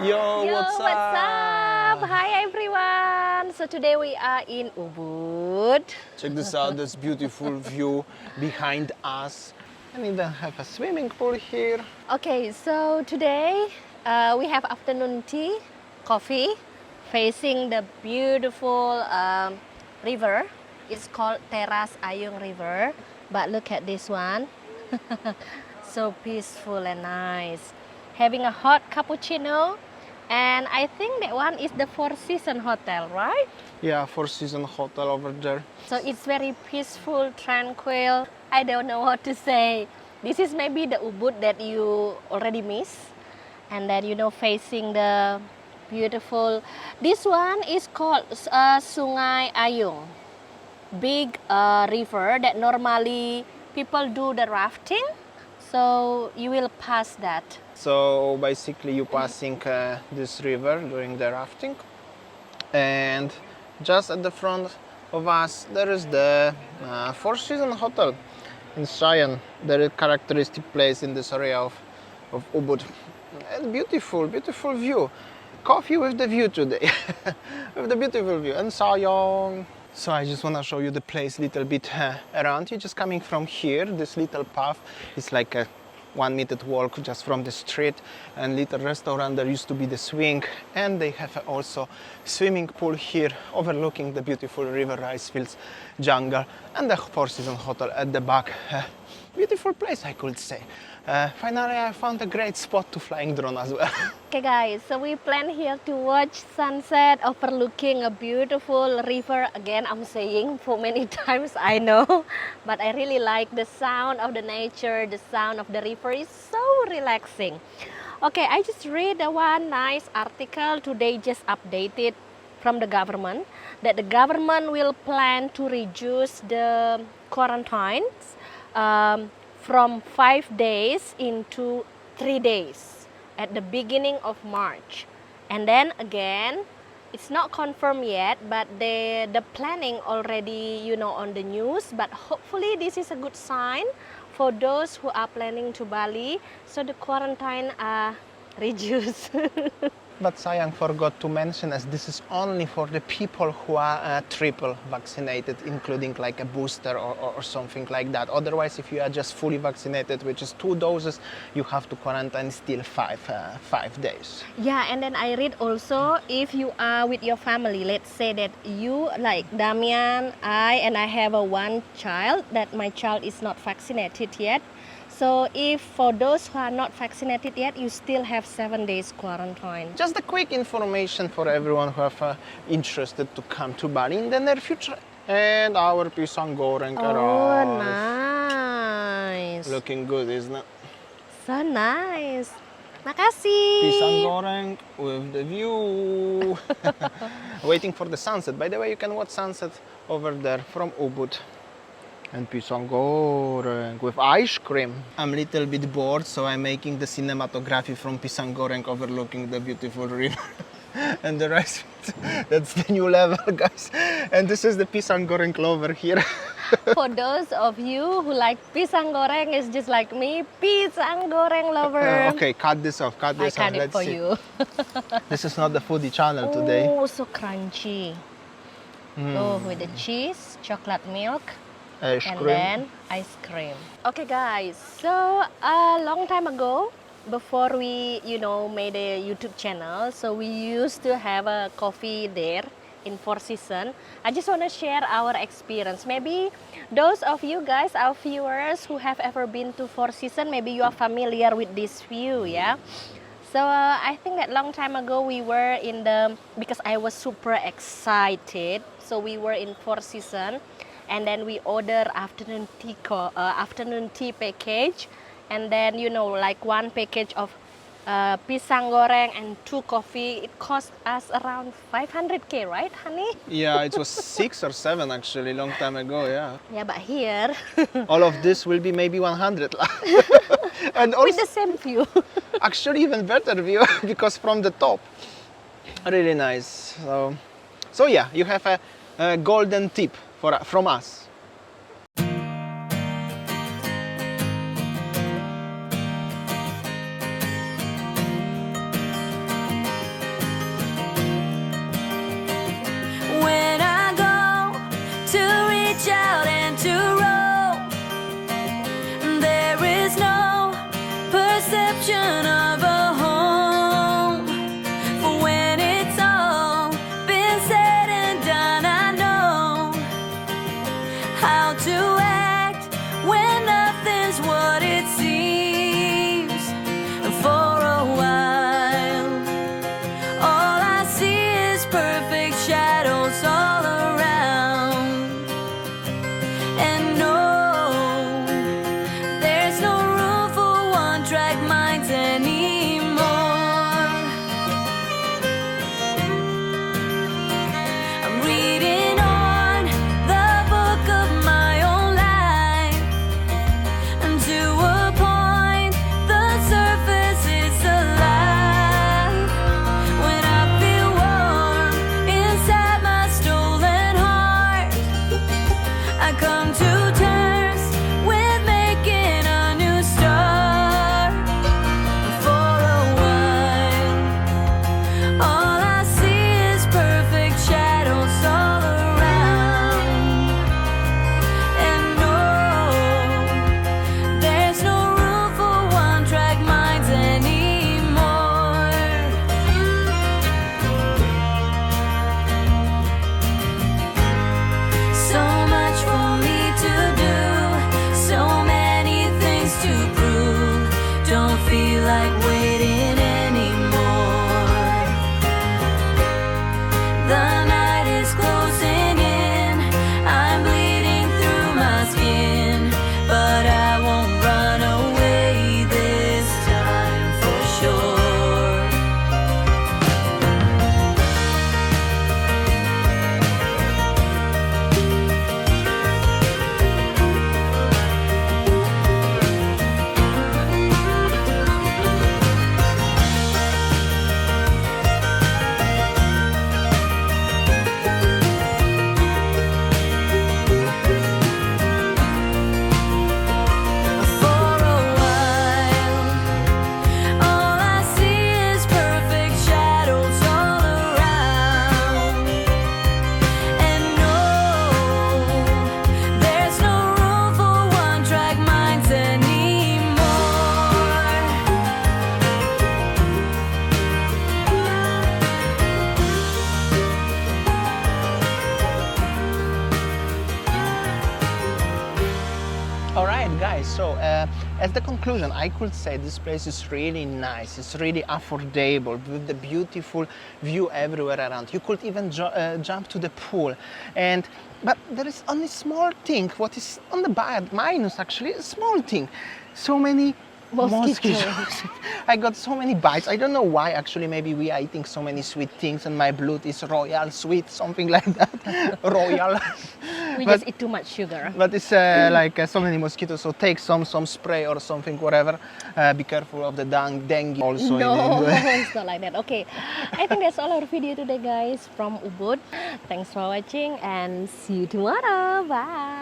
Yo, what's up? Hi everyone. So today we are in Ubud. Check this out, this beautiful view behind us. And even have a swimming pool here. Okay, so today we have afternoon tea, coffee, facing the beautiful river. It's called Teras Ayung River. But look at this one. So peaceful and nice. Having a hot cappuccino. And I think that one is the Four Seasons Hotel, right? Yeah, Four Seasons Hotel over there. So it's very peaceful, tranquil. I don't know what to say. This is maybe the Ubud that you already miss. And then, you know, facing the beautiful... This one is called Sungai Ayung. Big river that normally people do the rafting. So you will pass that. So basically you passing this river during the rafting. And just at the front of us there is the Four Seasons Hotel in Cheyenne. Very characteristic place in this area of Ubud. And beautiful, beautiful view. Coffee with the view today. With the beautiful view. And Sayong. So I just want to show you the place a little bit around. You're just coming from here. This little path is like a 1 minute walk just from the street, and little restaurant. There used to be the swing, and they have also swimming pool here overlooking the beautiful river, rice fields, jungle, and the Four Seasons Hotel at the back. Beautiful place, I could say. Finally I found a great spot to flying drone as well. Okay guys, so we plan here to watch sunset overlooking a beautiful river. Again, I'm saying for many times, I know, but I really like the sound of the nature. The sound of the river is so relaxing. Okay, I just read one nice article today, just updated from the government, that the government will plan to reduce the quarantines from 5 days into 3 days at the beginning of March. And then again, it's not confirmed yet, but the planning already, you know, on the news. But hopefully this is a good sign for those who are planning to Bali, so the quarantine are reduced. But Sayang forgot to mention, as this is only for the people who are triple vaccinated, including like a booster or something like that. Otherwise, if you are just fully vaccinated, which is 2 doses, you have to quarantine still 5 days. Yeah, and then I read also, if you are with your family, let's say that you, like Damian, I have one child, that my child is not vaccinated yet. So if for those who are not vaccinated yet, you still have 7 days quarantine. Just a quick information for everyone who are interested to come to Bali in the near future. And our pisang goreng arrived. Oh, nice. Looking good, isn't it? So nice. Makasih. Pisang goreng with the view. Waiting for the sunset. By the way, you can watch sunset over there from Ubud. And pisang goreng with ice cream. I'm a little bit bored, so I'm making the cinematography from pisang goreng overlooking the beautiful river and the rice fields. That's the new level, guys. And this is the pisang goreng clover here. For those of you who like pisang goreng, it's just like me, pisang goreng lover. Okay, cut this off. Cut this I off. cut it for you. This is not the foodie channel today. Oh, so crunchy. Oh, with the cheese, chocolate milk. Ice And cream. then ice cream. Okay guys, so a long time ago, before we, you know, made a YouTube channel, so we used to have a coffee there in Four Seasons. I just want to share our experience. Maybe those of you guys, our viewers who have ever been to Four Seasons, maybe you are familiar with this view, yeah? So I think that long time ago we were in the, because I was super excited, so we were in Four Seasons. And then we order afternoon tea package, and then, you know, like one package of pisang goreng and 2 coffee. It cost us around 500k, right, honey? Yeah, it was 6 or 7 actually, long time ago. Yeah. Yeah, but here All of this will be maybe 100. And also, with the same view. actually even better view because from the top, really nice. So yeah, you have a golden tip from us. nice. So as the conclusion, I could say this place is really nice. It's really affordable with the beautiful view everywhere around. You could even jump to the pool. But there is only small thing, what is on the bad, minus actually, a small thing. So many mosquitoes. I got so many bites. I don't know why actually. Maybe we are eating so many sweet things and my blood is royal sweet, something like that. Royal. We just eat too much sugar. But it's like so many mosquitoes. So take some spray or something, whatever. Be careful of the dengue also. No, it's not like that. Okay, I think that's all our video today, guys, from Ubud. Thanks for watching and see you tomorrow. Bye.